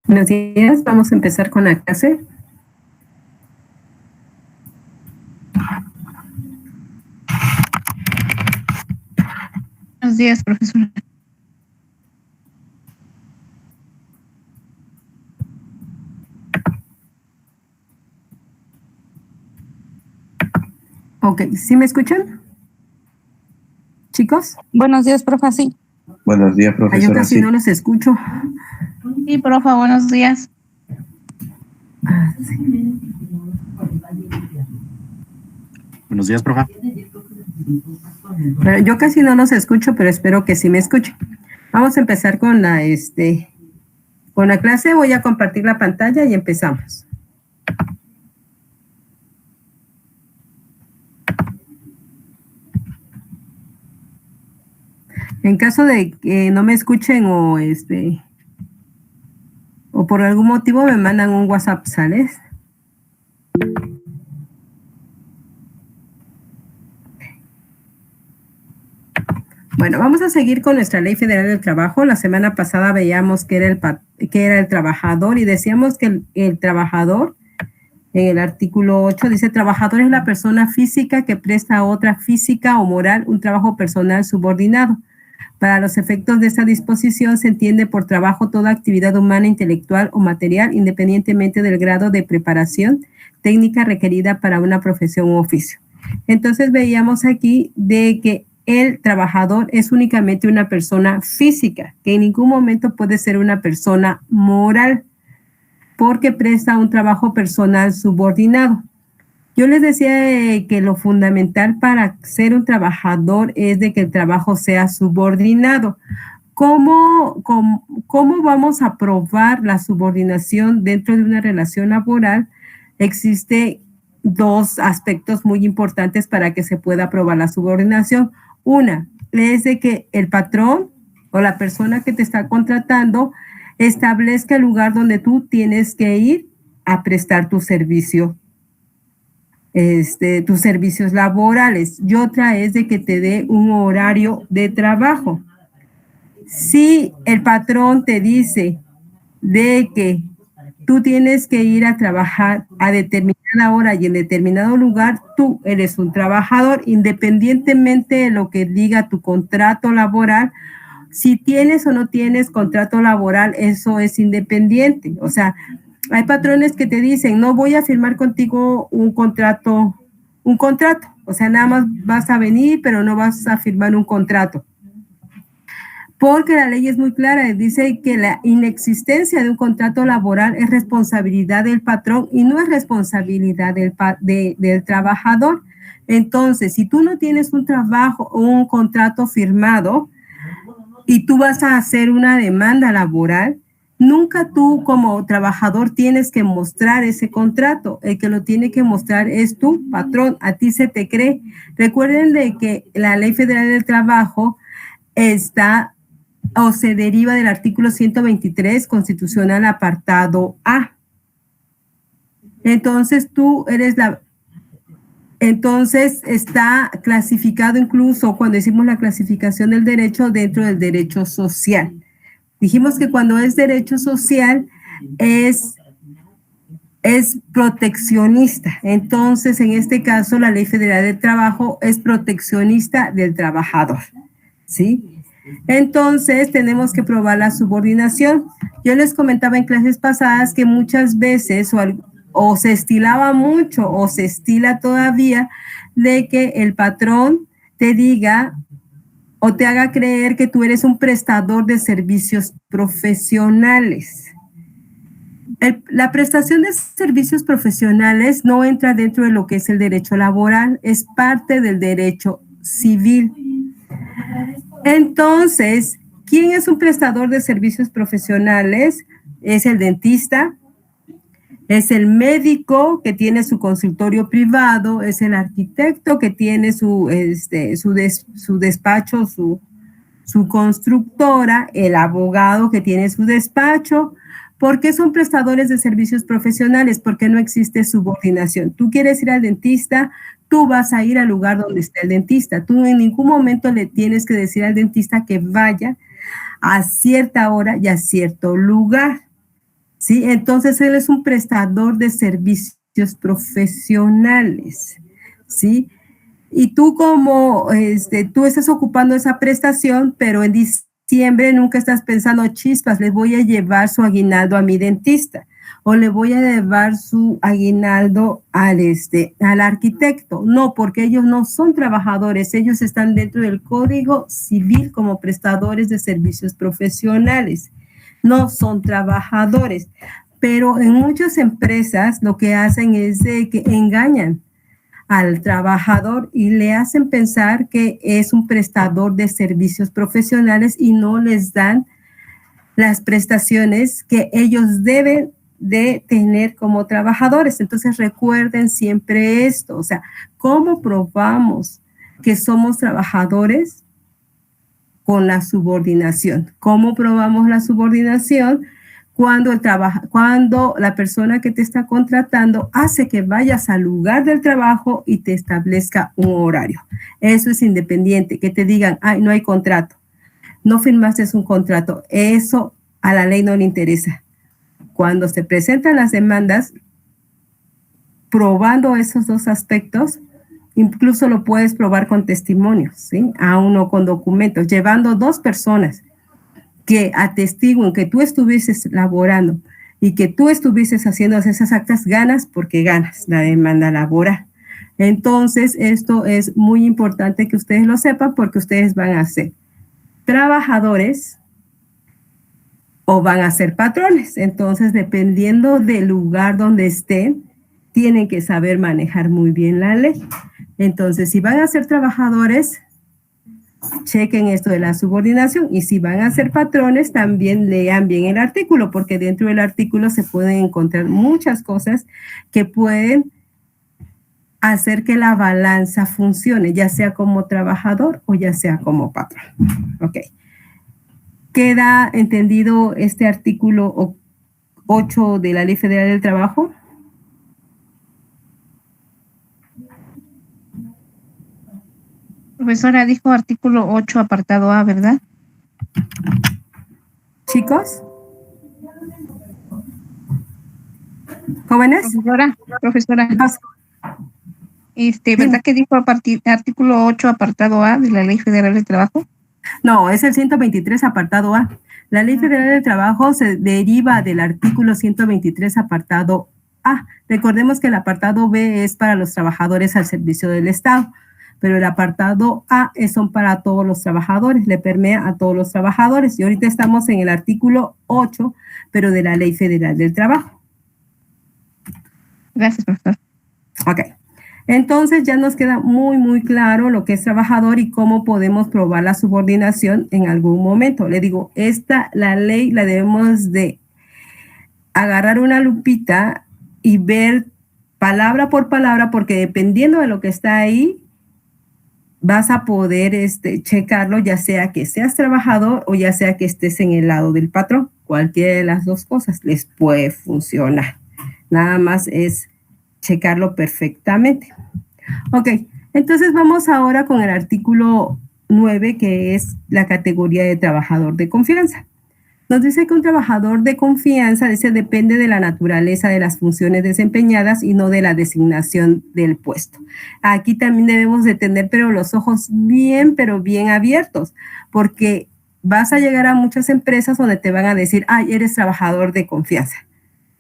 Buenos días, vamos a empezar con la clase. Buenos días, profesora. Ok, ¿sí me escuchan? ¿Chicos? Buenos días, profa, sí. Buenos días, profesora. Yo casi sí. no los escucho. Sí, profa, buenos días. Sí. Buenos días, profa. Bueno, yo casi no los escucho, pero espero que sí me escuchen. Vamos a empezar con la clase. Voy a compartir la pantalla y empezamos. En caso de que no me escuchen o por algún motivo me mandan un WhatsApp, ¿sales? Bueno, vamos a seguir con nuestra Ley Federal del Trabajo. La semana pasada veíamos que era el trabajador y decíamos que el trabajador, en el artículo 8, dice: trabajador es la persona física que presta a otra física o moral un trabajo personal subordinado. Para los efectos de esta disposición se entiende por trabajo toda actividad humana, intelectual o material, independientemente del grado de preparación técnica requerida para una profesión u oficio. Entonces veíamos aquí de que el trabajador es únicamente una persona física, que en ningún momento puede ser una persona moral, porque presta un trabajo personal subordinado. Yo les decía que lo fundamental para ser un trabajador es de que el trabajo sea subordinado. ¿Cómo vamos a probar la subordinación dentro de una relación laboral? Existe dos aspectos muy importantes para que se pueda probar la subordinación. Una es de que el patrón o la persona que te está contratando establezca el lugar donde tú tienes que ir a prestar tu servicio, tus servicios laborales. Y otra es de que te dé un horario de trabajo. Si el patrón te dice de que tú tienes que ir a trabajar a determinada hora y en determinado lugar, tú eres un trabajador, independientemente de lo que diga tu contrato laboral. Si tienes o no tienes contrato laboral, eso es independiente. O sea, hay patrones que te dicen: no voy a firmar contigo un contrato. O sea, nada más vas a venir, pero no vas a firmar un contrato. Porque la ley es muy clara, dice que la inexistencia de un contrato laboral es responsabilidad del patrón y no es responsabilidad del trabajador. Entonces, si tú no tienes un trabajo o un contrato firmado y tú vas a hacer una demanda laboral, nunca tú como trabajador tienes que mostrar ese contrato. El que lo tiene que mostrar es tu patrón, a ti se te cree. Recuerden de que la Ley Federal del Trabajo está o se deriva del artículo 123 constitucional apartado A. Entonces entonces está clasificado incluso cuando hicimos la clasificación del derecho dentro del derecho social. Dijimos que cuando es derecho social es proteccionista. Entonces, en este caso, la Ley Federal del Trabajo es proteccionista del trabajador, ¿sí? Entonces, tenemos que probar la subordinación. Yo les comentaba en clases pasadas que muchas veces o se estilaba mucho o se estila todavía de que el patrón te diga o te haga creer que tú eres un prestador de servicios profesionales. La prestación de servicios profesionales no entra dentro de lo que es el derecho laboral, es parte del derecho civil. Entonces, ¿quién es un prestador de servicios profesionales? Es el dentista, es el médico que tiene su consultorio privado, es el arquitecto que tiene su despacho, su constructora, el abogado que tiene su despacho. ¿Por qué son prestadores de servicios profesionales? Porque no existe subordinación. Tú quieres ir al dentista, tú vas a ir al lugar donde está el dentista. Tú en ningún momento le tienes que decir al dentista que vaya a cierta hora y a cierto lugar. ¿sí? Entonces, él es un prestador de servicios profesionales, ¿sí? Y tú tú estás ocupando esa prestación, pero en diciembre nunca estás pensando, chispas, le voy a llevar su aguinaldo a mi dentista o le voy a llevar su aguinaldo al arquitecto. No, porque ellos no son trabajadores, ellos están dentro del Código Civil como prestadores de servicios profesionales. No son trabajadores, pero en muchas empresas lo que hacen es de que engañan al trabajador y le hacen pensar que es un prestador de servicios profesionales y no les dan las prestaciones que ellos deben de tener como trabajadores. Entonces recuerden siempre esto, o sea, ¿cómo probamos que somos trabajadores? Con la subordinación. ¿Cómo probamos la subordinación? Cuando la persona que te está contratando hace que vayas al lugar del trabajo y te establezca un horario. Eso es independiente, que te digan, ay, no hay contrato, no firmaste un contrato. Eso a la ley no le interesa. Cuando se presentan las demandas, probando esos dos aspectos, incluso lo puedes probar con testimonios, ¿sí? Aún no con documentos, llevando dos personas que atestiguen que tú estuvieses laborando y que tú estuvieses haciendo esas actas, ganas porque ganas la demanda laboral. Entonces, esto es muy importante que ustedes lo sepan porque ustedes van a ser trabajadores o van a ser patrones. Entonces, dependiendo del lugar donde estén, tienen que saber manejar muy bien la ley. Entonces, si van a ser trabajadores, chequen esto de la subordinación, y si van a ser patrones, también lean bien el artículo, porque dentro del artículo se pueden encontrar muchas cosas que pueden hacer que la balanza funcione, ya sea como trabajador o ya sea como patrón. Ok. ¿Queda entendido este artículo 8 de la Ley Federal del Trabajo? Profesora, dijo artículo 8, apartado A, ¿verdad? Chicos. ¿Jóvenes? Profesora. ¿Verdad que dijo artículo 8, apartado A de la Ley Federal del Trabajo? No, es el 123, apartado A. La Ley Federal del Trabajo se deriva del artículo 123, apartado A. Recordemos que el apartado B es para los trabajadores al servicio del Estado, pero el apartado A son para todos los trabajadores, le permea a todos los trabajadores. Y ahorita estamos en el artículo 8, pero de la Ley Federal del Trabajo. Gracias, profesor. Ok. Entonces ya nos queda muy, muy claro lo que es trabajador y cómo podemos probar la subordinación en algún momento. Le digo, la ley la debemos de agarrar una lupita y ver palabra por palabra, porque dependiendo de lo que está ahí, vas a poder checarlo, ya sea que seas trabajador o ya sea que estés en el lado del patrón. Cualquiera de las dos cosas les puede funcionar. Nada más es checarlo perfectamente. Ok, entonces vamos ahora con el artículo 9, que es la categoría de trabajador de confianza. Nos dice que un trabajador de confianza depende de la naturaleza de las funciones desempeñadas y no de la designación del puesto. Aquí también debemos de tener pero los ojos bien, pero bien abiertos, porque vas a llegar a muchas empresas donde te van a decir, ay, eres trabajador de confianza.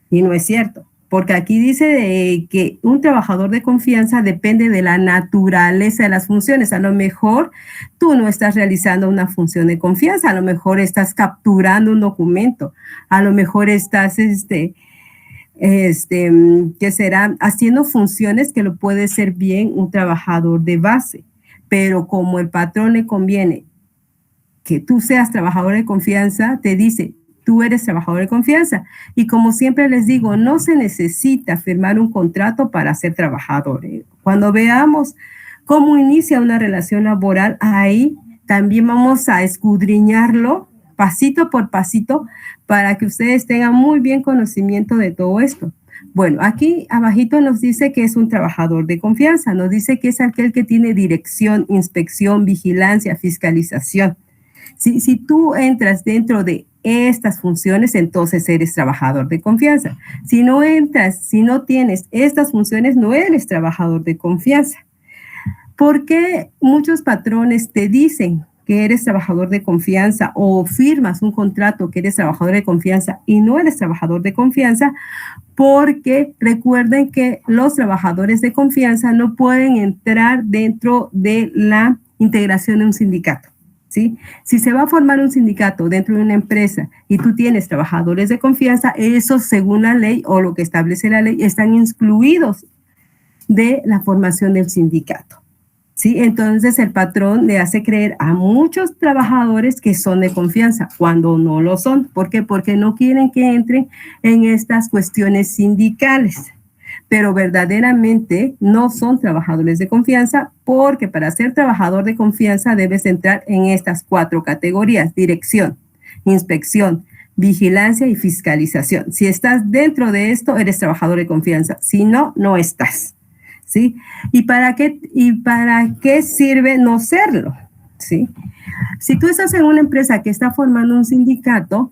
Y no es cierto, porque aquí dice que un trabajador de confianza depende de la naturaleza de las funciones. A lo mejor tú no estás realizando una función de confianza, a lo mejor estás capturando un documento, a lo mejor estás, ¿qué será? Haciendo funciones que lo puede ser bien un trabajador de base, pero como el patrón le conviene que tú seas trabajador de confianza, te dice, tú eres trabajador de confianza. Y como siempre les digo, no se necesita firmar un contrato para ser trabajador. Cuando veamos cómo inicia una relación laboral, ahí también vamos a escudriñarlo pasito por pasito para que ustedes tengan muy bien conocimiento de todo esto. Bueno, aquí abajito nos dice que es un trabajador de confianza, nos dice que es aquel que tiene dirección, inspección, vigilancia, fiscalización. Si tú entras dentro de estas funciones, entonces eres trabajador de confianza. Si no entras, si no tienes estas funciones, no eres trabajador de confianza. ¿Por qué muchos patrones te dicen que eres trabajador de confianza o firmas un contrato que eres trabajador de confianza y no eres trabajador de confianza? Porque recuerden que los trabajadores de confianza no pueden entrar dentro de la integración de un sindicato, ¿sí? Si se va a formar un sindicato dentro de una empresa y tú tienes trabajadores de confianza, esos según la ley o lo que establece la ley están excluidos de la formación del sindicato. ¿Sí? Entonces el patrón le hace creer a muchos trabajadores que son de confianza cuando no lo son. ¿Por qué? Porque no quieren que entren en estas cuestiones sindicales. Pero verdaderamente no son trabajadores de confianza porque para ser trabajador de confianza debes entrar en estas 4 categorías: dirección, inspección, vigilancia y fiscalización. Si estás dentro de esto, eres trabajador de confianza. Si no, no estás. ¿Sí? ¿Y para qué sirve no serlo? ¿Sí? Si tú estás en una empresa que está formando un sindicato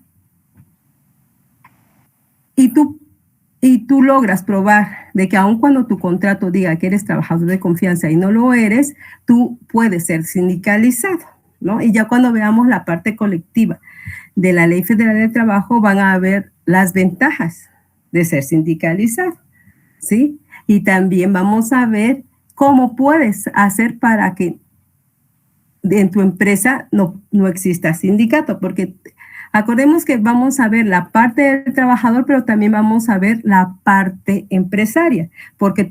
y tú logras probar de que aun cuando tu contrato diga que eres trabajador de confianza y no lo eres, tú puedes ser sindicalizado, ¿no? Y ya cuando veamos la parte colectiva de la Ley Federal del Trabajo van a ver las ventajas de ser sindicalizado, ¿sí? Y también vamos a ver cómo puedes hacer para que en tu empresa no exista sindicato, porque acordemos que vamos a ver la parte del trabajador, pero también vamos a ver la parte empresaria, porque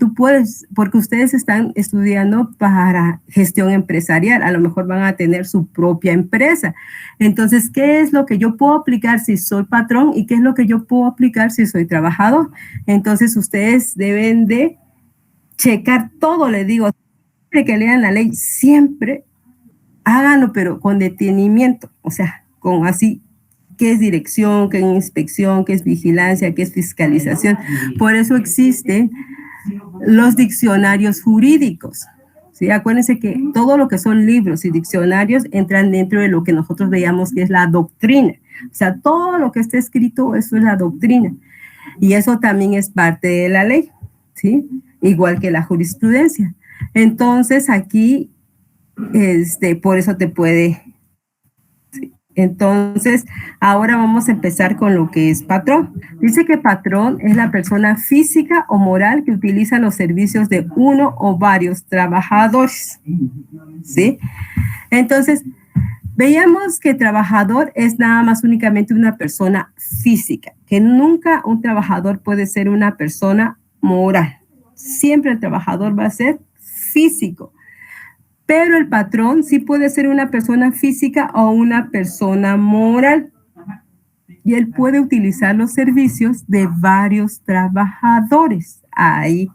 ustedes están estudiando para gestión empresarial, a lo mejor van a tener su propia empresa. Entonces, ¿qué es lo que yo puedo aplicar si soy patrón y qué es lo que yo puedo aplicar si soy trabajador? Entonces, ustedes deben de checar todo, les digo, siempre que lean la ley, siempre háganlo, pero con detenimiento, o sea, con así, qué es dirección, qué es inspección, qué es vigilancia, qué es fiscalización. Por eso existen los diccionarios jurídicos. ¿Sí? Acuérdense que todo lo que son libros y diccionarios entran dentro de lo que nosotros veíamos que es la doctrina. O sea, todo lo que está escrito, eso es la doctrina. Y eso también es parte de la ley, ¿sí? Igual que la jurisprudencia. Entonces, aquí, por eso te puede... ¿sí? Entonces, ahora vamos a empezar con lo que es patrón. Dice que patrón es la persona física o moral que utiliza los servicios de uno o varios trabajadores, ¿sí? Entonces, veíamos que trabajador es nada más únicamente una persona física, que nunca un trabajador puede ser una persona moral. Siempre el trabajador va a ser físico. Pero el patrón sí puede ser una persona física o una persona moral. Y él puede utilizar los servicios de varios trabajadores. Ahí.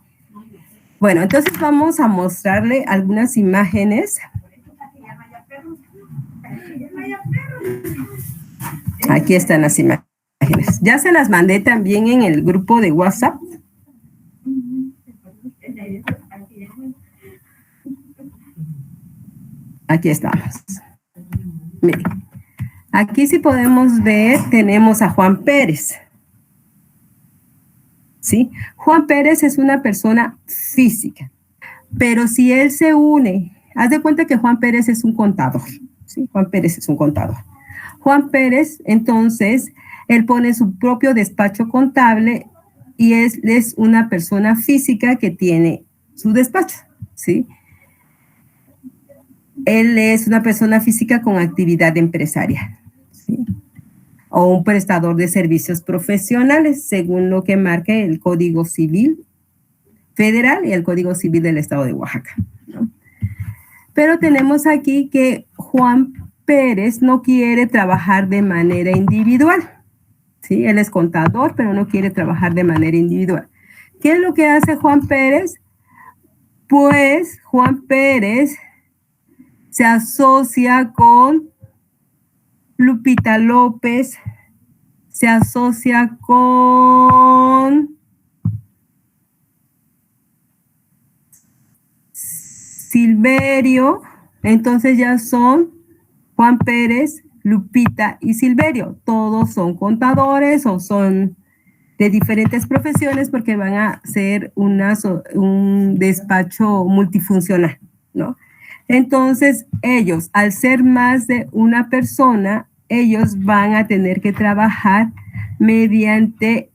Bueno, entonces vamos a mostrarle algunas imágenes. Aquí están las imágenes. Ya se las mandé también en el grupo de WhatsApp. Aquí estamos. Miren, aquí sí podemos ver, tenemos a Juan Pérez. ¿Sí? Juan Pérez es una persona física, pero si él se une, haz de cuenta que Juan Pérez es un contador. ¿Sí? Juan Pérez es un contador. Juan Pérez, entonces, él pone su propio despacho contable y es una persona física que tiene su despacho, ¿sí? Él es una persona física con actividad empresarial, ¿sí? O un prestador de servicios profesionales, según lo que marca el Código Civil Federal y el Código Civil del Estado de Oaxaca, ¿no? Pero tenemos aquí que Juan Pérez no quiere trabajar de manera individual, ¿sí? Él es contador, pero no quiere trabajar de manera individual. ¿Qué es lo que hace Juan Pérez? Pues Juan Pérez se asocia con Lupita López, se asocia con Silverio, entonces ya son Juan Pérez Lupita y Silverio. Todos son contadores o son de diferentes profesiones porque van a ser un despacho multifuncional, ¿no? Entonces, ellos, al ser más de una persona, ellos van a tener que trabajar mediante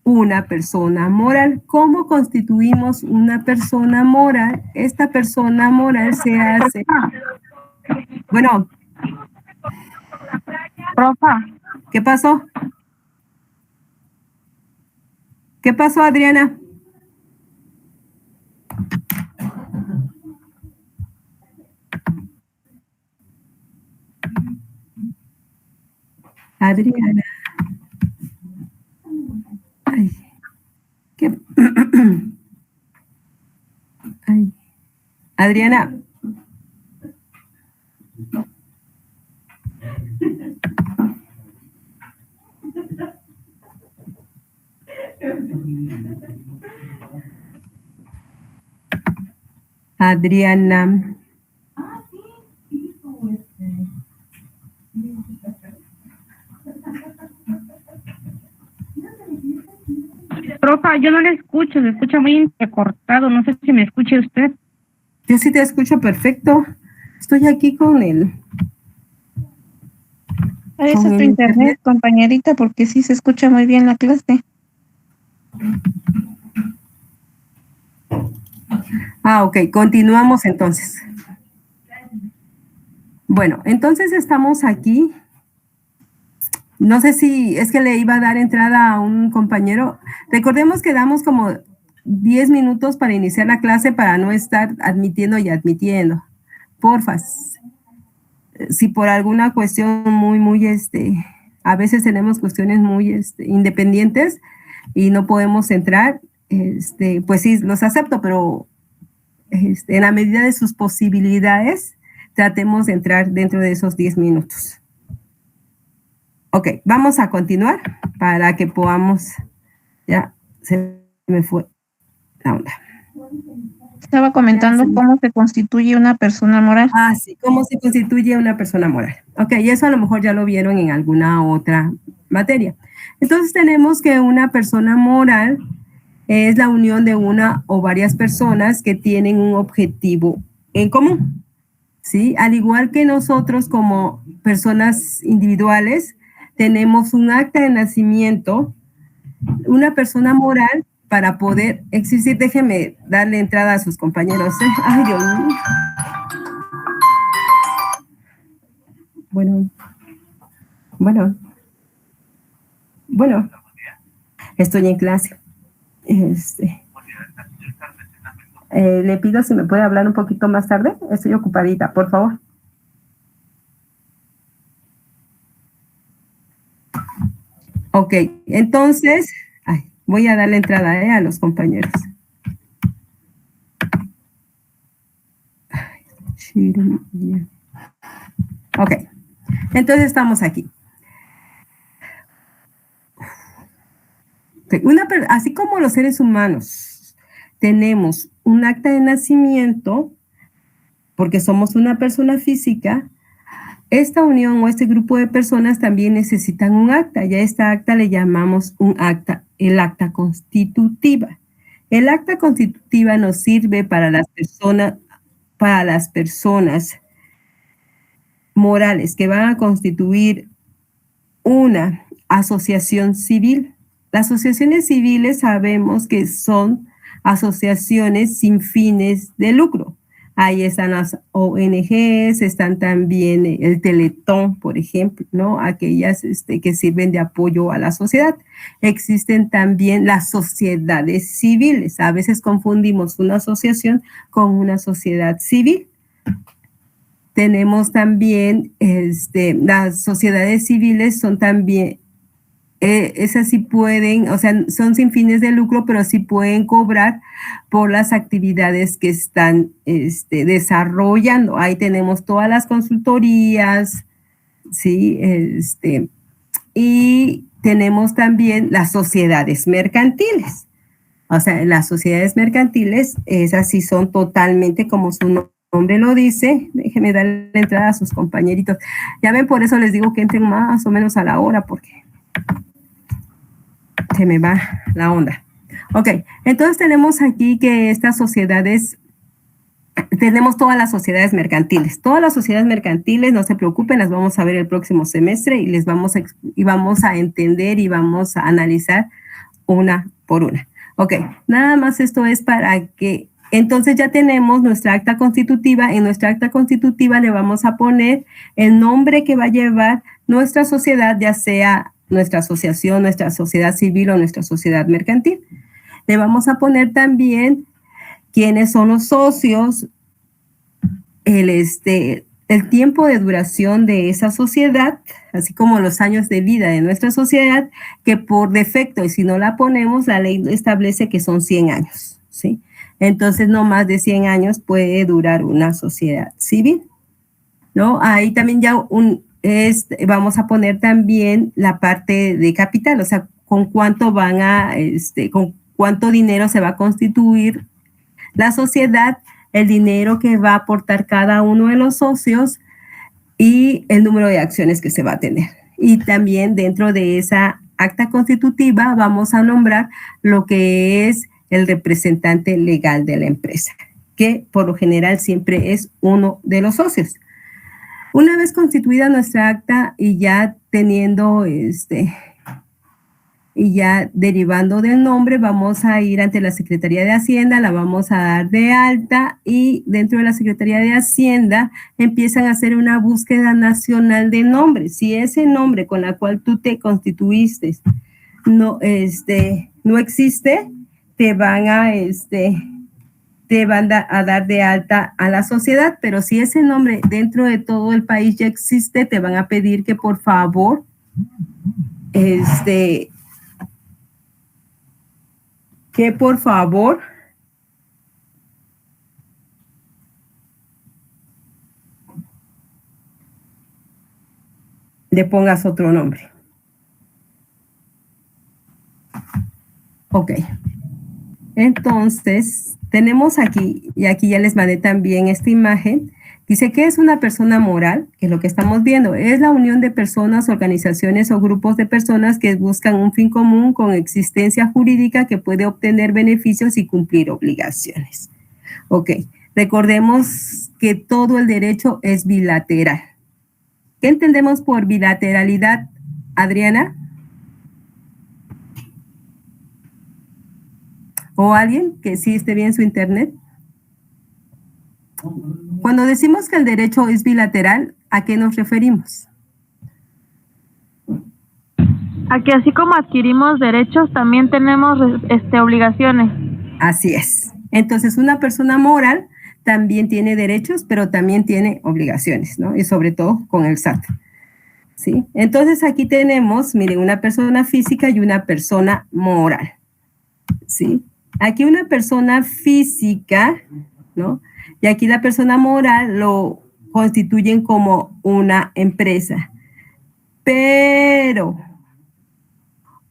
una persona moral. ¿Cómo constituimos una persona moral? Esta persona moral se hace... Bueno. Profa. ¿Qué pasó? ¿Qué pasó, Adriana? Adriana. Ay. ¿Qué? Ay. Adriana. Adriana. Profa, yo no le escucho, se escucha muy entrecortado, no sé si me escucha usted. Yo sí te escucho perfecto. Estoy aquí con él. Es tu internet, compañerita, porque sí se escucha muy bien la clase. Ok, continuamos entonces. Bueno, entonces estamos aquí. No sé si es que le iba a dar entrada a un compañero. Recordemos que damos como 10 minutos para iniciar la clase para no estar admitiendo y admitiendo. Porfa, si por alguna cuestión a veces tenemos cuestiones muy independientes y no podemos entrar, pues sí, los acepto, pero en la medida de sus posibilidades, tratemos de entrar dentro de esos 10 minutos. Ok, vamos a continuar para que podamos, ya se me fue la onda. Estaba comentando cómo se constituye una persona moral. Sí, cómo se constituye una persona moral. Ok, y eso a lo mejor ya lo vieron en alguna otra materia. Entonces tenemos que una persona moral es la unión de una o varias personas que tienen un objetivo en común, ¿sí? Al igual que nosotros como personas individuales, tenemos un acta de nacimiento, una persona moral para poder existir. Déjeme darle entrada a sus compañeros. Ay, Dios mío. Bueno, estoy en clase. Le pido si me puede hablar un poquito más tarde. Estoy ocupadita, por favor. Ok, entonces, voy a darle entrada a los compañeros. Ok, entonces estamos aquí. Okay. Así como los seres humanos tenemos un acta de nacimiento, porque somos una persona física, esta unión o este grupo de personas también necesitan un acta. Ya esta acta le llamamos el acta constitutiva. El acta constitutiva nos sirve para las personas morales que van a constituir una asociación civil. Las asociaciones civiles sabemos que son asociaciones sin fines de lucro. Ahí están las ONGs, están también el Teletón, por ejemplo, ¿no? Aquellas que sirven de apoyo a la sociedad. Existen también las sociedades civiles. A veces confundimos una asociación con una sociedad civil. Tenemos también las sociedades civiles son también, esas sí pueden, o sea, son sin fines de lucro, pero sí pueden cobrar por las actividades que están desarrollando. Ahí tenemos todas las consultorías, ¿sí? Y tenemos también las sociedades mercantiles. O sea, las sociedades mercantiles, esas sí son totalmente, como su nombre lo dice. Déjenme darle entrada a sus compañeritos. Ya ven, por eso les digo que entren más o menos a la hora, porque se me va la onda. Ok, entonces tenemos aquí que estas sociedades, tenemos todas las sociedades mercantiles. Todas las sociedades mercantiles, no se preocupen, las vamos a ver el próximo semestre y vamos a entender y vamos a analizar una por una. Ok, nada más esto es para que, entonces ya tenemos nuestra acta constitutiva. En nuestra acta constitutiva le vamos a poner el nombre que va a llevar nuestra sociedad, ya sea nuestra asociación, nuestra sociedad civil o nuestra sociedad mercantil. Le vamos a poner también quiénes son los socios, el tiempo de duración de esa sociedad, así como los años de vida de nuestra sociedad, que por defecto, y si no la ponemos, la ley establece que son 100 años, ¿sí? Entonces, no más de 100 años puede durar una sociedad civil, ¿no? Ahí también ya vamos a poner también la parte de capital, o sea, con cuánto con cuánto dinero se va a constituir la sociedad, el dinero que va a aportar cada uno de los socios y el número de acciones que se va a tener. Y también dentro de esa acta constitutiva vamos a nombrar lo que es el representante legal de la empresa, que por lo general siempre es uno de los socios. Una vez constituida nuestra acta y ya teniendo y ya derivando del nombre, vamos a ir ante la Secretaría de Hacienda, la vamos a dar de alta y dentro de la Secretaría de Hacienda empiezan a hacer una búsqueda nacional de nombres. Si ese nombre con la cual tú te constituiste no existe, te van a dar de alta a la sociedad, pero si ese nombre dentro de todo el país ya existe, te van a pedir que por favor le pongas otro nombre. Ok. Entonces, tenemos aquí, y aquí ya les mandé también esta imagen. Dice que es una persona moral, que es lo que estamos viendo. Es la unión de personas, organizaciones o grupos de personas que buscan un fin común con existencia jurídica que puede obtener beneficios y cumplir obligaciones. Ok, recordemos que todo el derecho es bilateral. ¿Qué entendemos por bilateralidad, Adriana? ¿O alguien que sí esté bien su internet? Cuando decimos que el derecho es bilateral, ¿a qué nos referimos? A que así como adquirimos derechos, también tenemos obligaciones. Así es. Entonces, una persona moral también tiene derechos, pero también tiene obligaciones, ¿no? Y sobre todo con el SAT. ¿Sí? Entonces, aquí tenemos, miren, una persona física y una persona moral. ¿Sí? Aquí una persona física, ¿no? Y aquí la persona moral lo constituyen como una empresa. Pero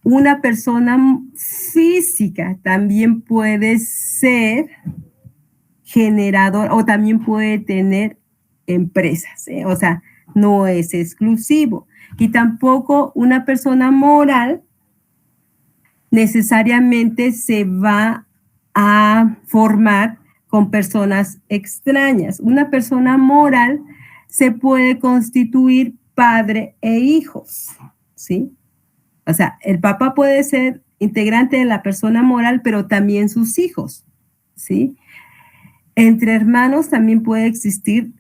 una persona física también puede ser generador o también puede tener empresas, ¿eh? O sea, no es exclusivo. Y tampoco una persona moral necesariamente se va a formar con personas extrañas. Una persona moral se puede constituir padre e hijos, ¿sí? O sea, el papá puede ser integrante de la persona moral, pero también sus hijos, ¿sí? Entre hermanos también puede existir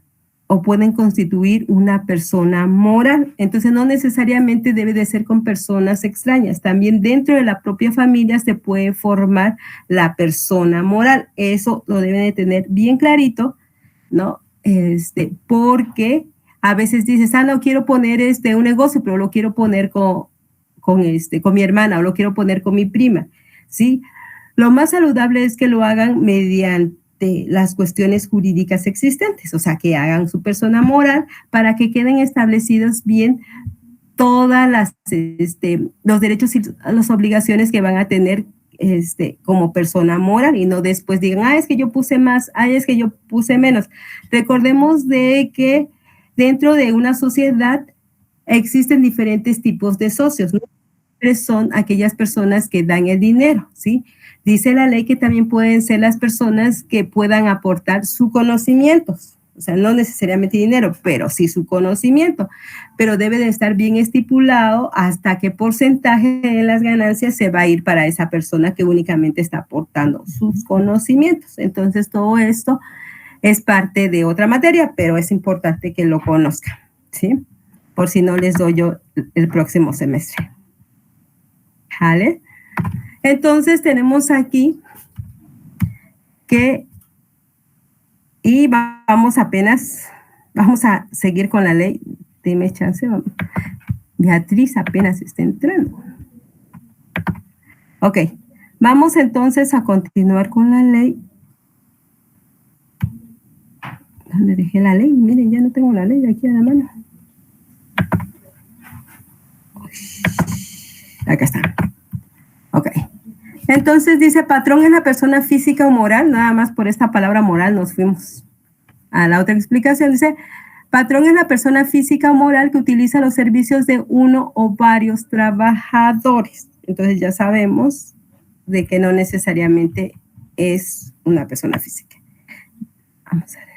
o pueden constituir una persona moral. Entonces, no necesariamente debe de ser con personas extrañas. También dentro de la propia familia se puede formar la persona moral. Eso lo deben de tener bien clarito, ¿no? Porque a veces dices, no quiero poner un negocio, pero lo quiero poner con mi hermana o lo quiero poner con mi prima, ¿sí? Lo más saludable es que lo hagan mediante las cuestiones jurídicas existentes, o sea, que hagan su persona moral para que queden establecidos bien todas los derechos y las obligaciones que van a tener como persona moral y no después digan, es que yo puse más, es que yo puse menos. Recordemos de que dentro de una sociedad existen diferentes tipos de socios, ¿no? Son aquellas personas que dan el dinero, ¿sí? Dice la ley que también pueden ser las personas que puedan aportar sus conocimientos, o sea, no necesariamente dinero, pero sí su conocimiento, pero debe de estar bien estipulado hasta qué porcentaje de las ganancias se va a ir para esa persona que únicamente está aportando sus conocimientos. Entonces, todo esto es parte de otra materia, pero es importante que lo conozcan, ¿sí? Por si no les doy yo el próximo semestre. ¿Vale? Entonces tenemos aquí que, y vamos a seguir con la ley. Dime chance, vamos. Beatriz apenas está entrando. Ok, vamos entonces a continuar con la ley. ¿Dónde dejé la ley? Miren, ya no tengo la ley aquí a la mano. Acá está. Ok. Entonces dice, patrón es la persona física o moral. Nada más por esta palabra moral nos fuimos a la otra explicación. Dice, patrón es la persona física o moral que utiliza los servicios de uno o varios trabajadores. Entonces ya sabemos de que no necesariamente es una persona física. Vamos a regresar.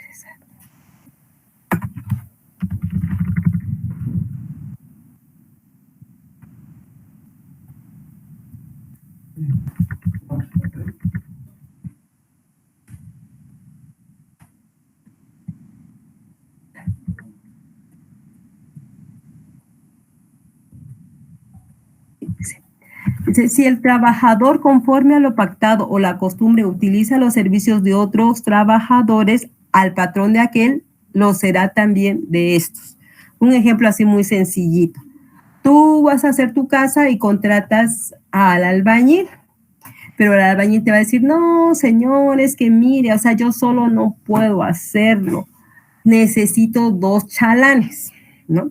Dice, si el trabajador conforme a lo pactado o la costumbre utiliza los servicios de otros trabajadores, al patrón de aquel lo será también de estos. Un ejemplo así muy sencillito. Tú vas a hacer tu casa y contratas al albañil, pero el albañil te va a decir, no, señor, es que mire, o sea, yo solo no puedo hacerlo. Necesito 2 chalanes, ¿no?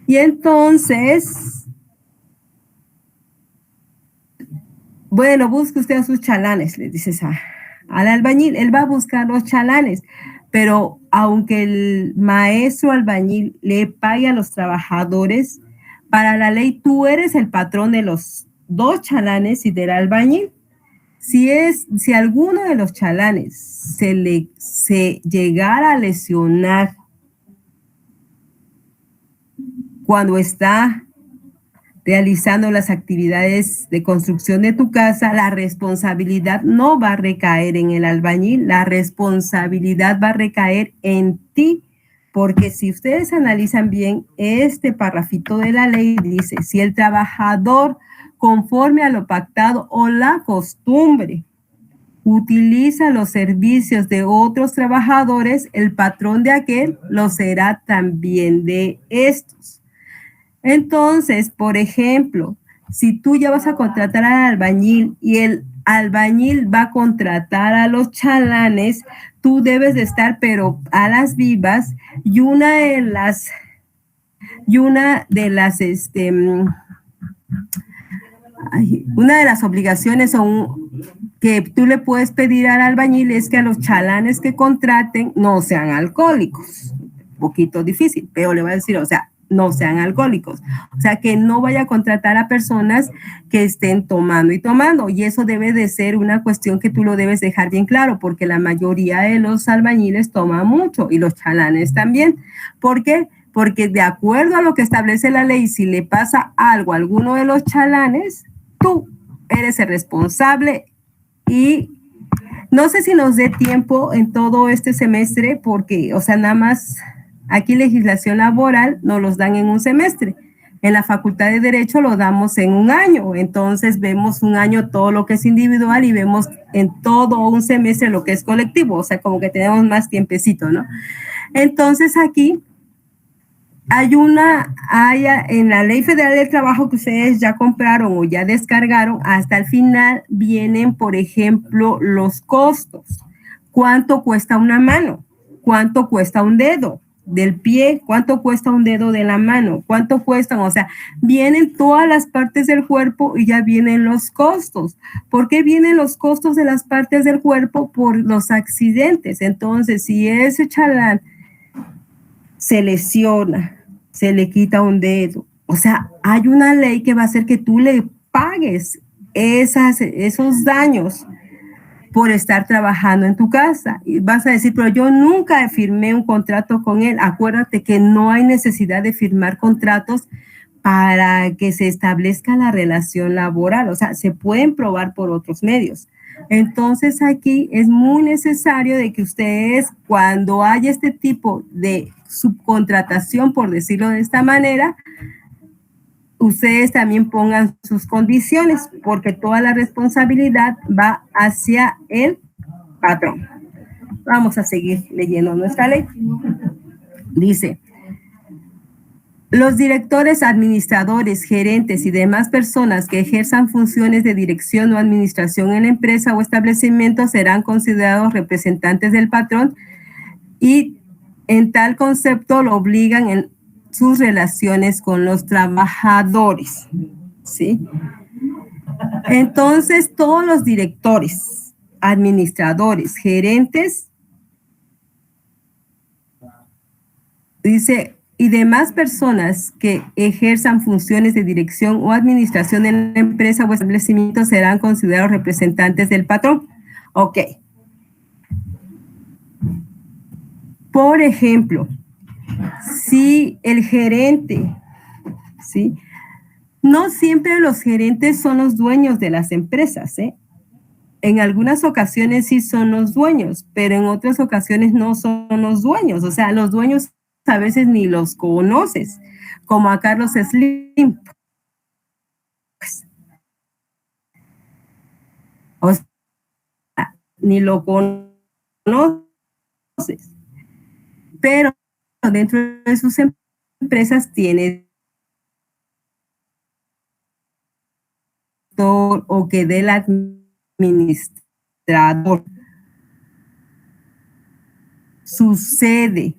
Y entonces, bueno, busque usted a sus chalanes, le dices al albañil, él va a buscar los chalanes, pero aunque el maestro albañil le pague a los trabajadores, para la ley tú eres el patrón de los 2 chalanes y del albañil. Si alguno de los chalanes se llegara a lesionar cuando está realizando las actividades de construcción de tu casa, la responsabilidad no va a recaer en el albañil, la responsabilidad va a recaer en ti, porque si ustedes analizan bien, este parrafito de la ley dice, si el trabajador conforme a lo pactado o la costumbre utiliza los servicios de otros trabajadores, el patrón de aquel lo será también de estos. Entonces, por ejemplo, si tú ya vas a contratar al albañil y el albañil va a contratar a los chalanes, tú debes de estar pero a las vivas y una de las obligaciones que tú le puedes pedir al albañil es que a los chalanes que contraten no sean alcohólicos. Un poquito difícil, pero le voy a decir, o sea, no sean alcohólicos. O sea, que no vaya a contratar a personas que estén tomando y tomando. Y eso debe de ser una cuestión que tú lo debes dejar bien claro, porque la mayoría de los albañiles toman mucho y los chalanes también. ¿Por qué? Porque de acuerdo a lo que establece la ley, si le pasa algo a alguno de los chalanes, tú eres el responsable. Y no sé si nos dé tiempo en todo este semestre, porque, o sea, nada más aquí legislación laboral nos los dan en un semestre. En la Facultad de Derecho lo damos en un año. Entonces vemos un año todo lo que es individual y vemos en todo un semestre lo que es colectivo. O sea, como que tenemos más tiempecito, ¿no? Entonces aquí hay en la Ley Federal del Trabajo que ustedes ya compraron o ya descargaron, hasta el final vienen, por ejemplo, los costos. ¿Cuánto cuesta una mano? ¿Cuánto cuesta un dedo? del pie, cuánto cuesta un dedo de la mano, cuánto cuestan, o sea, vienen todas las partes del cuerpo y ya vienen los costos. ¿Por qué vienen los costos de las partes del cuerpo? Por los accidentes. Entonces, si ese chalán se lesiona, se le quita un dedo, o sea, hay una ley que va a hacer que tú le pagues esos daños por estar trabajando en tu casa. Y vas a decir, pero yo nunca firmé un contrato con él. Acuérdate que no hay necesidad de firmar contratos para que se establezca la relación laboral. O sea, se pueden probar por otros medios. Entonces, aquí es muy necesario de que ustedes, cuando haya este tipo de subcontratación, por decirlo de esta manera, ustedes también pongan sus condiciones, porque toda la responsabilidad va hacia el patrón. Vamos a seguir leyendo nuestra ley. Dice, los directores, administradores, gerentes y demás personas que ejerzan funciones de dirección o administración en la empresa o establecimiento serán considerados representantes del patrón y en tal concepto lo obligan en sus relaciones con los trabajadores, ¿sí? Entonces, todos los directores, administradores, gerentes, dice, y demás personas que ejerzan funciones de dirección o administración en la empresa o establecimiento serán considerados representantes del patrón. Ok. Por ejemplo, si el gerente, ¿sí? No siempre los gerentes son los dueños de las empresas, ¿eh? En algunas ocasiones sí son los dueños, pero en otras ocasiones no son los dueños. O sea, los dueños a veces ni los conoces, como a Carlos Slim. Pues, o sea, ni lo conoces. Pero dentro de sus empresas tiene o que del administrador sucede.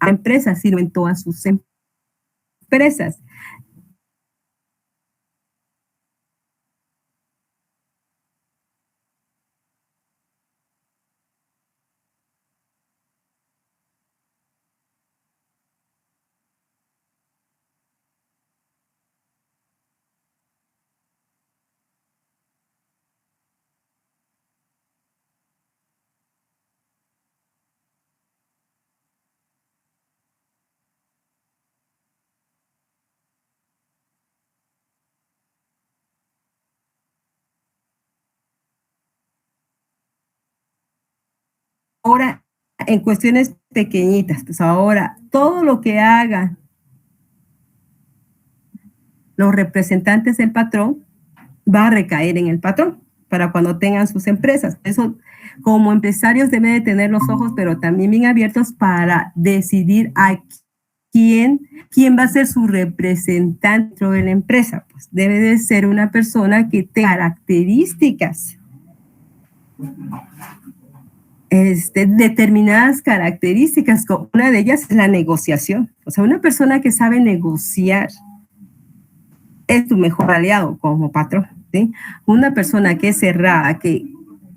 A empresas, sino en todas sus empresas. Ahora, en cuestiones pequeñitas, pues ahora todo lo que hagan los representantes del patrón va a recaer en el patrón para cuando tengan sus empresas. Eso, como empresarios deben de tener los ojos, pero también bien abiertos para decidir a quién va a ser su representante dentro de la empresa. Pues debe de ser una persona que tenga características, determinadas características. Una de ellas es la negociación. O sea, una persona que sabe negociar es tu mejor aliado como patrón, ¿sí? Una persona que es cerrada, que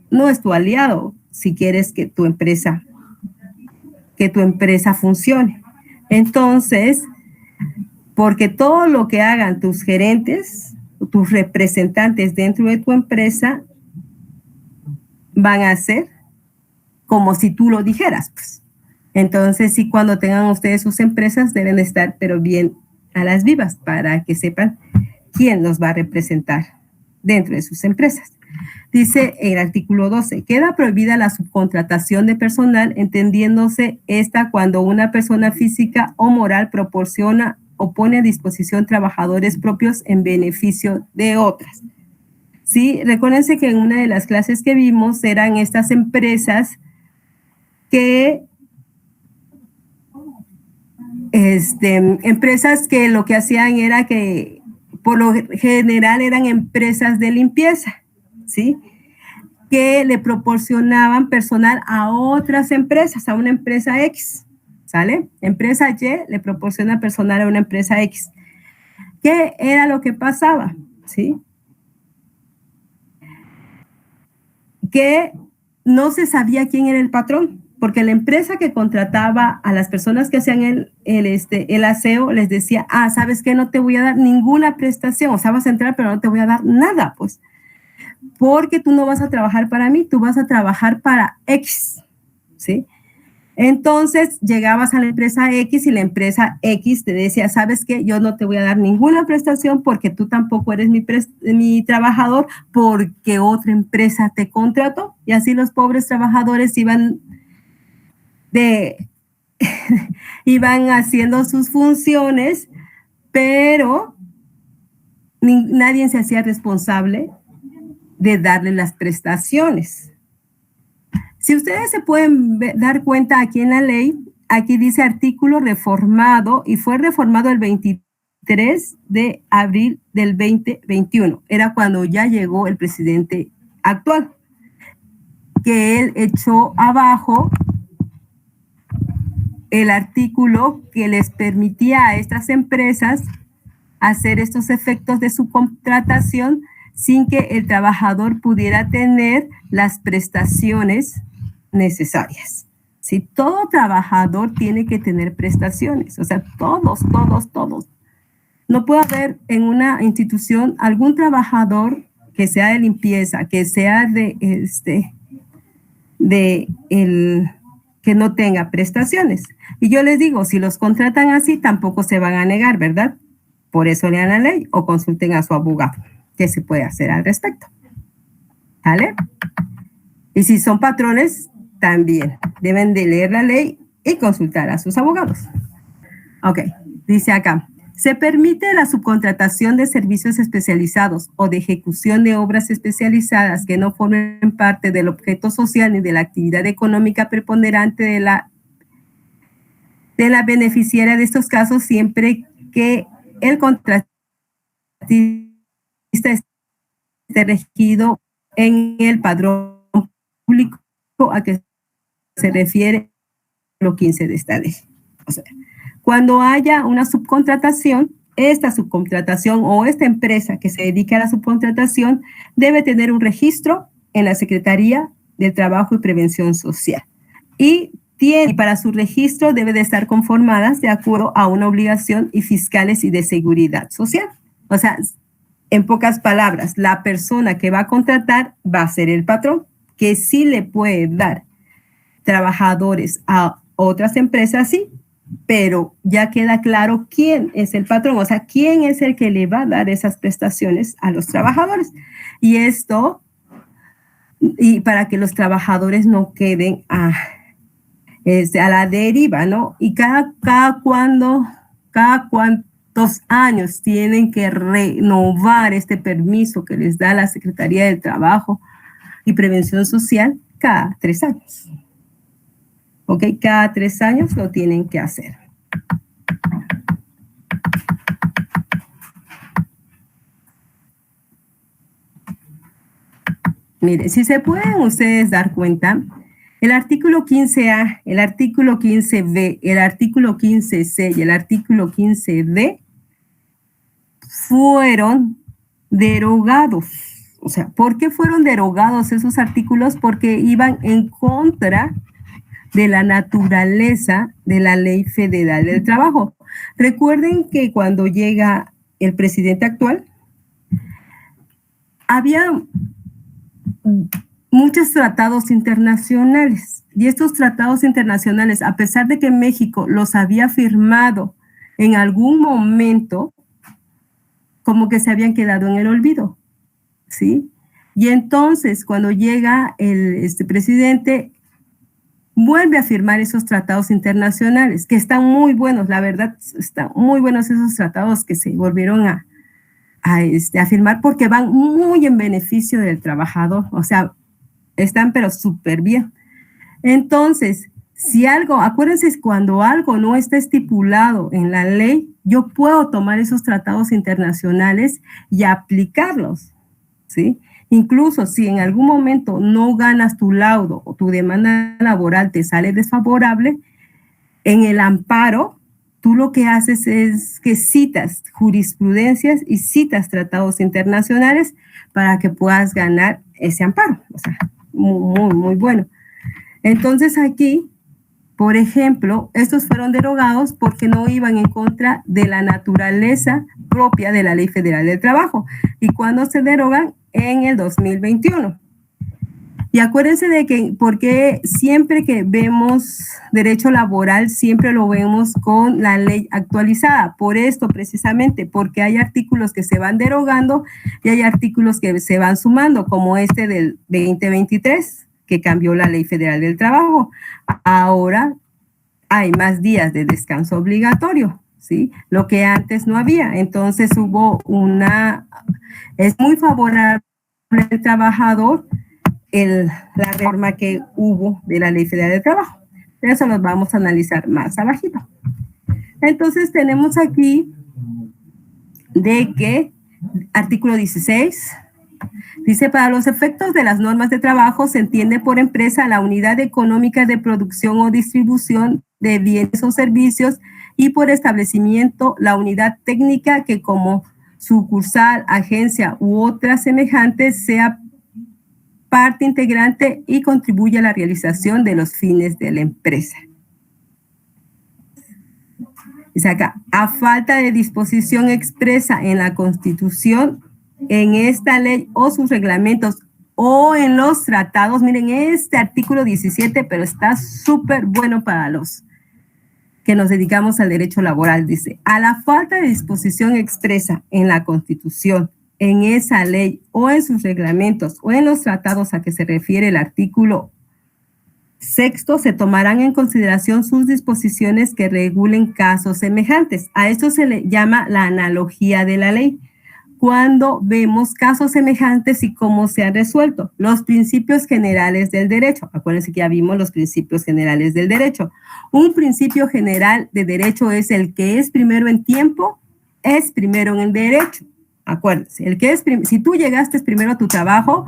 no es tu aliado si quieres que tu empresa funcione. Entonces, porque todo lo que hagan tus gerentes, tus representantes dentro de tu empresa, van a hacer como si tú lo dijeras, pues. Entonces, sí, cuando tengan ustedes sus empresas, deben estar, pero bien a las vivas, para que sepan quién los va a representar dentro de sus empresas. Dice en el artículo 12, queda prohibida la subcontratación de personal, entendiéndose esta cuando una persona física o moral proporciona o pone a disposición trabajadores propios en beneficio de otras. Sí, recuérdense que en una de las clases que vimos eran estas empresas que lo que hacían era que por lo general eran empresas de limpieza, ¿sí? Que le proporcionaban personal a otras empresas, a una empresa X, ¿sale? Empresa Y le proporciona personal a una empresa X. ¿Qué era lo que pasaba? ¿Sí? Que no se sabía quién era el patrón, porque la empresa que contrataba a las personas que hacían el aseo les decía, ¿sabes qué? No te voy a dar ninguna prestación, o sea, vas a entrar, pero no te voy a dar nada, pues, porque tú no vas a trabajar para mí, tú vas a trabajar para X, ¿sí? Entonces, llegabas a la empresa X y la empresa X te decía, ¿sabes qué? Yo no te voy a dar ninguna prestación porque tú tampoco eres mi trabajador, porque otra empresa te contrató. Y así los pobres trabajadores iban haciendo sus funciones, pero nadie se hacía responsable de darle las prestaciones. Si ustedes se pueden dar cuenta aquí en la ley, aquí dice artículo reformado y fue reformado el 23 de abril del 2021. Era cuando ya llegó el presidente actual, que él echó abajo el artículo que les permitía a estas empresas hacer estos efectos de subcontratación sin que el trabajador pudiera tener las prestaciones necesarias. Si todo trabajador tiene que tener prestaciones, o sea, todos. No puede haber en una institución algún trabajador que sea de limpieza, que sea que no tenga prestaciones. Y yo les digo, si los contratan así, tampoco se van a negar, ¿verdad? Por eso lean la ley o consulten a su abogado. ¿Qué se puede hacer al respecto? ¿Vale? Y si son patrones, también deben de leer la ley y consultar a sus abogados. Ok, dice acá, se permite la subcontratación de servicios especializados o de ejecución de obras especializadas que no formen parte del objeto social ni de la actividad económica preponderante de la beneficiaria de estos casos, siempre que el contratista esté regido en el padrón público a que se refiere lo 15 de esta ley. O sea, cuando haya una subcontratación, esta subcontratación o esta empresa que se dedica a la subcontratación debe tener un registro en la Secretaría del Trabajo y Prevención Social. Y para su registro debe de estar conformadas de acuerdo a una obligación y fiscales y de seguridad social. O sea, en pocas palabras, la persona que va a contratar va a ser el patrón, que sí le puede dar trabajadores a otras empresas, sí, pero ya queda claro quién es el patrón, o sea, quién es el que le va a dar esas prestaciones a los trabajadores. Y esto, y para que los trabajadores no queden a la deriva, ¿no? Y cada cuántos años tienen que renovar este permiso que les da la Secretaría del Trabajo y Prevención Social, cada 3 años. ¿Ok? Cada 3 años lo tienen que hacer. Miren, si se pueden ustedes dar cuenta, el artículo 15A, el artículo 15B, el artículo 15C y el artículo 15D fueron derogados. O sea, ¿por qué fueron derogados esos artículos? Porque iban en contra de la naturaleza de la Ley Federal del Trabajo. Recuerden que cuando llega el presidente actual, había muchos tratados internacionales, y estos tratados internacionales, a pesar de que México los había firmado en algún momento, como que se habían quedado en el olvido, ¿sí? Y entonces, cuando llega el presidente, vuelve a firmar esos tratados internacionales, que están muy buenos, la verdad, están muy buenos esos tratados que se volvieron a firmar porque van muy en beneficio del trabajador, o sea, están pero súper bien. Entonces, si algo, acuérdense, cuando algo no está estipulado en la ley, yo puedo tomar esos tratados internacionales y aplicarlos, ¿sí? Incluso si en algún momento no ganas tu laudo o tu demanda laboral te sale desfavorable, en el amparo, tú lo que haces es que citas jurisprudencias y citas tratados internacionales para que puedas ganar ese amparo. O sea, muy, muy bueno. Entonces aquí, por ejemplo, estos fueron derogados porque no iban en contra de la naturaleza propia de la Ley Federal del Trabajo. ¿Y cuándo se derogan? En el 2021. Y acuérdense de que, porque siempre que vemos derecho laboral, siempre lo vemos con la ley actualizada. Por esto, precisamente, porque hay artículos que se van derogando y hay artículos que se van sumando, como este del 2023, que cambió la Ley Federal del Trabajo. Ahora hay más días de descanso obligatorio, ¿sí? Lo que antes no había. Entonces hubo es muy favorable al trabajador la reforma que hubo de la Ley Federal del Trabajo. Eso lo vamos a analizar más abajito. Entonces tenemos aquí de que artículo 16 dice: para los efectos de las normas de trabajo se entiende por empresa la unidad económica de producción o distribución de bienes o servicios, y por establecimiento la unidad técnica que como sucursal, agencia u otra semejante sea parte integrante y contribuye a la realización de los fines de la empresa. Dice acá: a falta de disposición expresa en la Constitución, en esta ley o sus reglamentos o en los tratados. Miren, este artículo 17, pero está súper bueno para los que nos dedicamos al derecho laboral. Dice: a la falta de disposición expresa en la Constitución, en esa ley o en sus reglamentos o en los tratados a que se refiere el artículo 6, se tomarán en consideración sus disposiciones que regulen casos semejantes. A esto se le llama la analogía de la ley. Cuando vemos casos semejantes y cómo se han resuelto. Los principios generales del derecho. Acuérdense que ya vimos los principios generales del derecho. Un principio general de derecho es: el que es primero en tiempo, es primero en el derecho. Acuérdense, si tú llegaste primero a tu trabajo,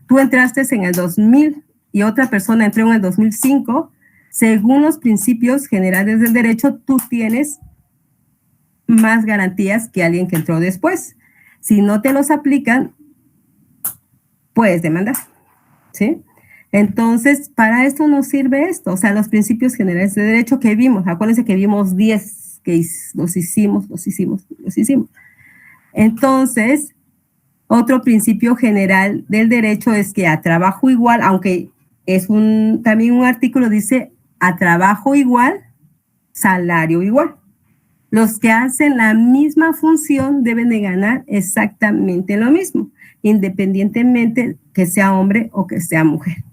tú entraste en el 2000 y otra persona entró en el 2005, según los principios generales del derecho, tú tienes más garantías que alguien que entró después. Si no te los aplican, puedes demandar, ¿sí? Entonces, para esto nos sirve esto, o sea, los principios generales de derecho que vimos. Acuérdense que vimos 10, que los hicimos. Entonces, otro principio general del derecho es que a trabajo igual, aunque es también un artículo, dice: a trabajo igual, salario igual. Los que hacen la misma función deben de ganar exactamente lo mismo, independientemente que sea hombre o que sea mujer,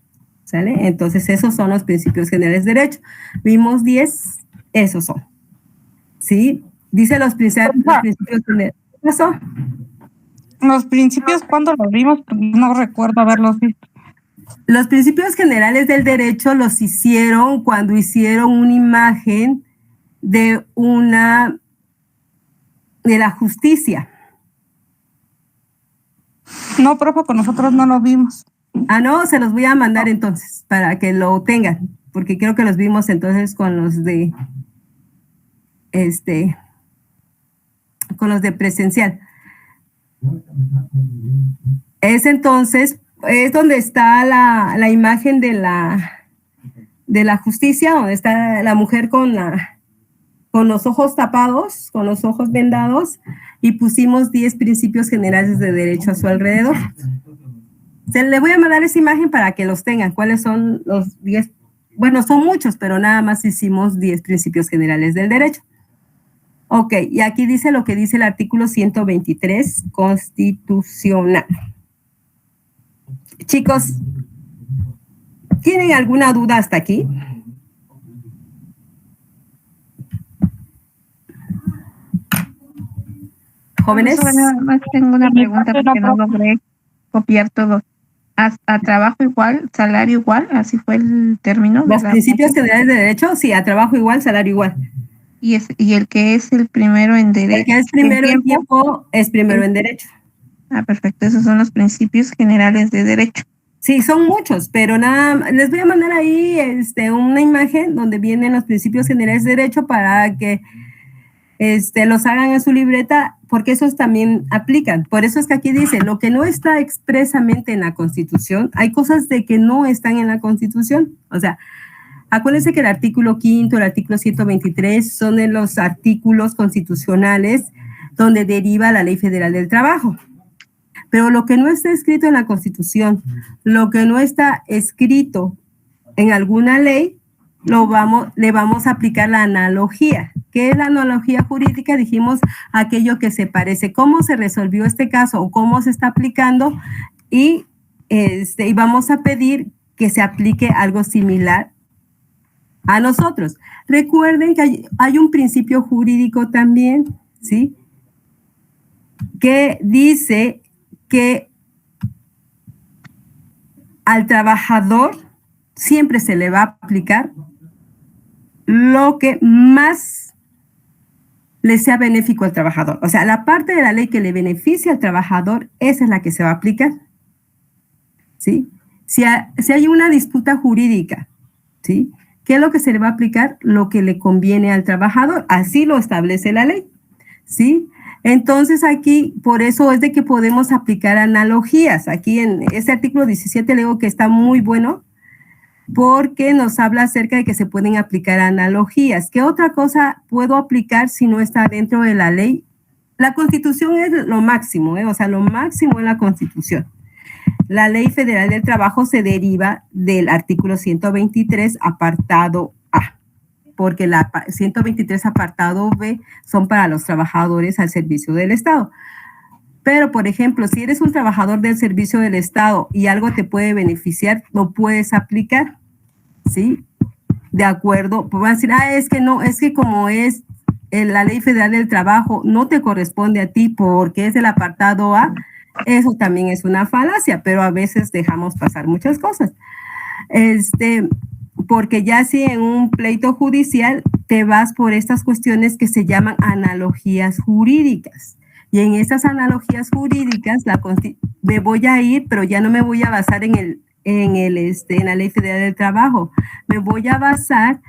¿sale? Entonces, esos son los principios generales de derecho. Vimos 10, esos son, ¿sí? Dice los principios generales. ¿Qué pasó? Los principios, ¿cuándo los vimos? No recuerdo haberlos visto. Los principios generales del derecho los hicieron cuando hicieron una imagen de la justicia. No, profe, con nosotros no lo vimos. Ah, no, se los voy a mandar entonces para que lo tengan, porque creo que los vimos entonces con los de presencial. Es entonces, es donde está la imagen de la justicia, donde está la mujer con los ojos tapados, con los ojos vendados, y pusimos 10 principios generales de derecho a su alrededor. Le voy a mandar esa imagen para que los tengan. ¿Cuáles son los 10? Bueno, son muchos, pero nada más hicimos 10 principios generales del derecho. Ok, y aquí dice lo que dice el artículo 123 constitucional. Chicos, ¿tienen alguna duda hasta aquí? Jóvenes. Profesora, nada más tengo una pregunta porque no logré copiar todo. A trabajo igual, salario igual, así fue el término. Los principios generales de derecho, sí, a trabajo igual, salario igual. Y el que es el primero en derecho. El que es primero en tiempo es primero en derecho. Ah, perfecto. Esos son los principios generales de derecho. Sí, son muchos, pero nada, les voy a mandar ahí una imagen donde vienen los principios generales de derecho para que los hagan en su libreta, porque esos también aplican. Por eso es que aquí dice, lo que no está expresamente en la Constitución, hay cosas de que no están en la Constitución. O sea, acuérdense que el artículo 5º, el artículo 123 son de los artículos constitucionales donde deriva la Ley Federal del Trabajo. Pero lo que no está escrito en la Constitución, lo que no está escrito en alguna ley, le vamos a aplicar la analogía. ¿Qué es la analogía jurídica? Dijimos aquello que se parece, cómo se resolvió este caso o cómo se está aplicando y vamos a pedir que se aplique algo similar a nosotros. Recuerden que hay un principio jurídico también, ¿sí? Que dice que al trabajador siempre se le va a aplicar lo que más le sea benéfico al trabajador. O sea, la parte de la ley que le beneficia al trabajador, esa es la que se va a aplicar. ¿Sí? Si hay una disputa jurídica, ¿sí? ¿Qué es lo que se le va a aplicar? Lo que le conviene al trabajador. Así lo establece la ley. ¿Sí? Entonces aquí, por eso es de que podemos aplicar analogías. Aquí en este artículo 17 le digo que está muy bueno porque nos habla acerca de que se pueden aplicar analogías. ¿Qué otra cosa puedo aplicar si no está dentro de la ley? La Constitución es lo máximo, o sea, lo máximo es la Constitución. La Ley Federal del Trabajo se deriva del artículo 123, apartado A, porque la 123, apartado B, son para los trabajadores al servicio del Estado. Pero, por ejemplo, si eres un trabajador del servicio del Estado y algo te puede beneficiar, lo puedes aplicar, ¿sí? De acuerdo, pues van a decir, es que no, es que como es la Ley Federal del Trabajo, no te corresponde a ti porque es el apartado A. Eso también es una falacia, pero a veces dejamos pasar muchas cosas. Porque ya si en un pleito judicial te vas por estas cuestiones que se llaman analogías jurídicas. Y en esas analogías jurídicas me voy a ir, pero ya no me voy a basar en la Ley Federal del Trabajo. Me voy a basar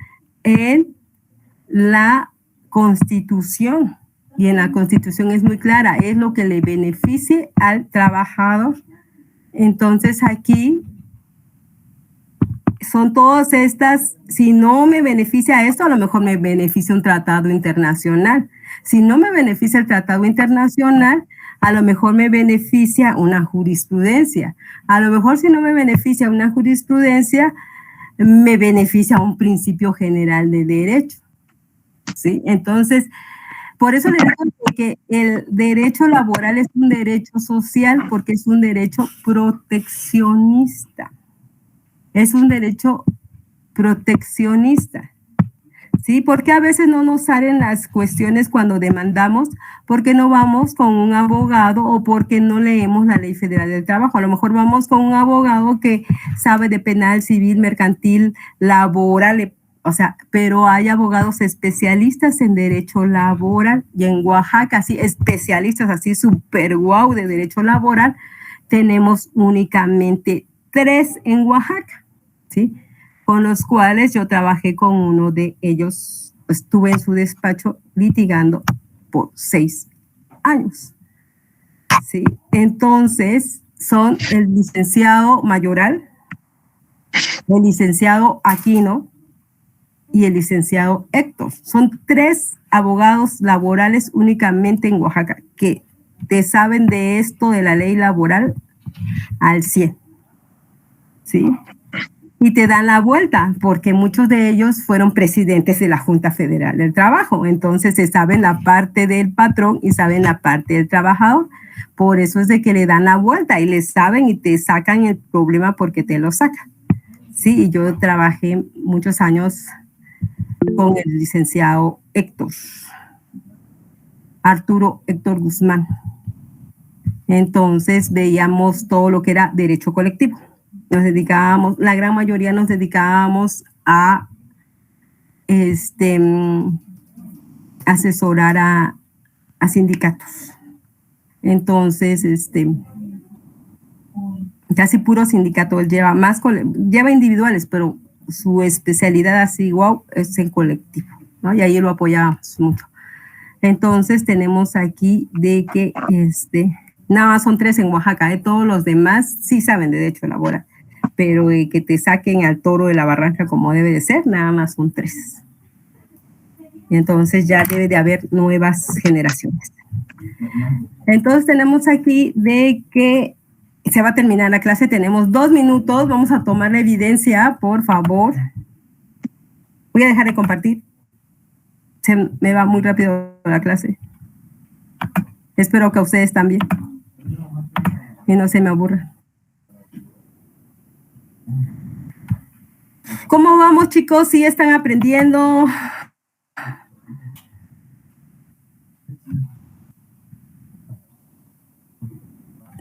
en la Constitución. Y en la Constitución es muy clara, es lo que le beneficie al trabajador. Entonces aquí son todas estas, si no me beneficia esto, a lo mejor me beneficia un tratado internacional. Si no me beneficia el tratado internacional, a lo mejor me beneficia una jurisprudencia. A lo mejor si no me beneficia una jurisprudencia, me beneficia un principio general de derecho. ¿Sí? Entonces, por eso le digo que el derecho laboral es un derecho social porque es un derecho proteccionista. Es un derecho proteccionista. ¿Sí? Porque a veces no nos salen las cuestiones cuando demandamos, porque no vamos con un abogado o porque no leemos la Ley Federal del Trabajo. A lo mejor vamos con un abogado que sabe de penal, civil, mercantil, laboral, o sea, pero hay abogados especialistas en derecho laboral y en Oaxaca, así especialistas así súper guau de derecho laboral, tenemos únicamente 3 en Oaxaca, ¿sí? Con los cuales yo trabajé con uno de ellos, estuve en su despacho litigando por 6 años. ¿Sí? Entonces, son el licenciado Mayoral, el licenciado Aquino y el licenciado Héctor. Son 3 abogados laborales únicamente en Oaxaca que te saben de esto de la ley laboral al 100. ¿Sí? y te dan la vuelta, porque muchos de ellos fueron presidentes de la Junta Federal del Trabajo. Entonces se saben la parte del patrón y saben la parte del trabajador. Por eso es de que le dan la vuelta y le saben y te sacan el problema porque te lo sacan. Sí, yo trabajé muchos años con el licenciado Arturo Héctor Guzmán. Entonces veíamos todo lo que era derecho colectivo. Nos dedicábamos, la gran mayoría nos dedicábamos a asesorar a sindicatos. Entonces, casi puro sindicato, él lleva individuales, pero su especialidad así, wow, es en colectivo, ¿no? Y ahí lo apoyábamos mucho. Entonces tenemos aquí de que nada más son 3 en Oaxaca, todos los demás sí saben de derecho laboral, pero que te saquen al toro de la barranca como debe de ser, nada más son 3. Y entonces ya debe de haber nuevas generaciones. Entonces tenemos aquí de que se va a terminar la clase, tenemos 2 minutos, vamos a tomar la evidencia, por favor. Voy a dejar de compartir. Se me va muy rápido la clase. Espero que a ustedes también. Y no se me aburran. ¿Cómo vamos, chicos? ¿Sí están aprendiendo?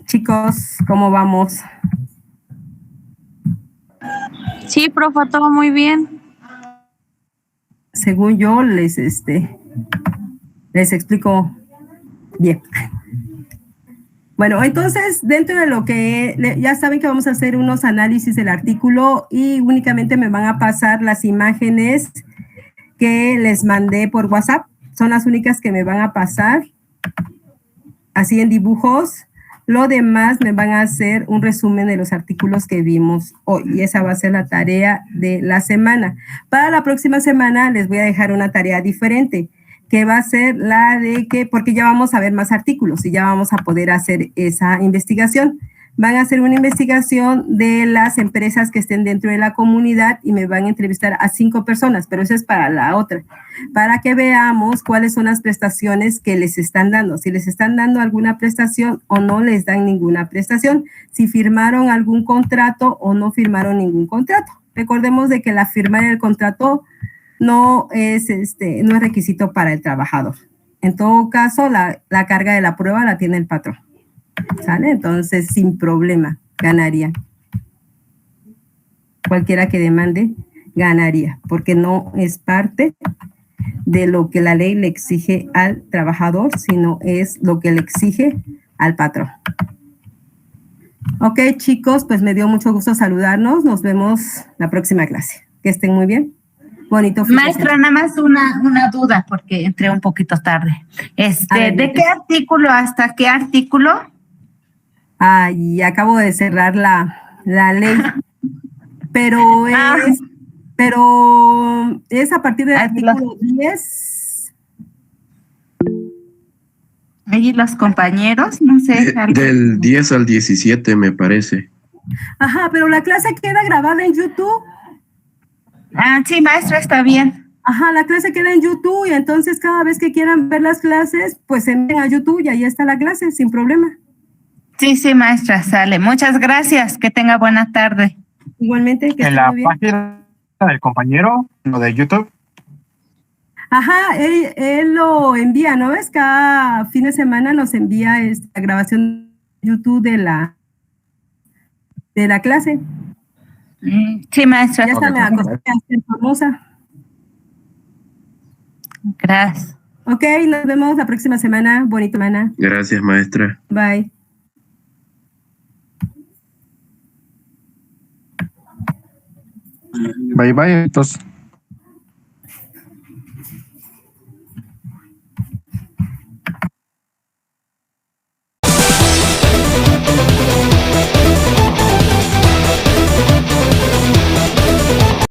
Chicos, ¿cómo vamos? Sí, profe, todo muy bien. Según yo, les explico bien. Bueno, entonces, dentro de lo que ya saben que vamos a hacer unos análisis del artículo y únicamente me van a pasar las imágenes que les mandé por WhatsApp. Son las únicas que me van a pasar, así en dibujos. Lo demás me van a hacer un resumen de los artículos que vimos hoy y esa va a ser la tarea de la semana. Para la próxima semana les voy a dejar una tarea diferente, que va a ser la de que, porque ya vamos a ver más artículos y ya vamos a poder hacer esa investigación. Van a hacer una investigación de las empresas que estén dentro de la comunidad y me van a entrevistar a 5 personas, pero eso es para la otra, para que veamos cuáles son las prestaciones que les están dando, si les están dando alguna prestación o no les dan ninguna prestación, si firmaron algún contrato o no firmaron ningún contrato. Recordemos de que la firma del contrato no es requisito para el trabajador. En todo caso, la carga de la prueba la tiene el patrón. ¿Sale? Entonces, sin problema, ganaría. Cualquiera que demande, ganaría, porque no es parte de lo que la ley le exige al trabajador, sino es lo que le exige al patrón. Ok, chicos, pues me dio mucho gusto saludarnos. Nos vemos la próxima clase. Que estén muy bien. Bonito. Maestra, nada más una duda, porque entré un poquito tarde. ¿De qué artículo hasta qué artículo? Y acabo de cerrar la ley, pero es a partir del artículo 10. Ahí los compañeros, no sé. Del 10 al 17 me parece. Ajá, pero la clase queda grabada en YouTube. Sí, maestra, está bien. Ajá, la clase queda en YouTube y entonces cada vez que quieran ver las clases, pues se meten a YouTube y ahí está la clase, sin problema. Sí, maestra, sale. Muchas gracias. Que tenga buena tarde. Igualmente, que en la página del compañero, lo de YouTube. Ajá, él lo envía, ¿no ves? Cada fin de semana nos envía la grabación de YouTube de la clase. Sí, maestra. Ya está, me acostumbré a ser famosa. Gracias. Ok, nos vemos la próxima semana. Bonita semana. Gracias, maestra. Bye. Bye, entonces.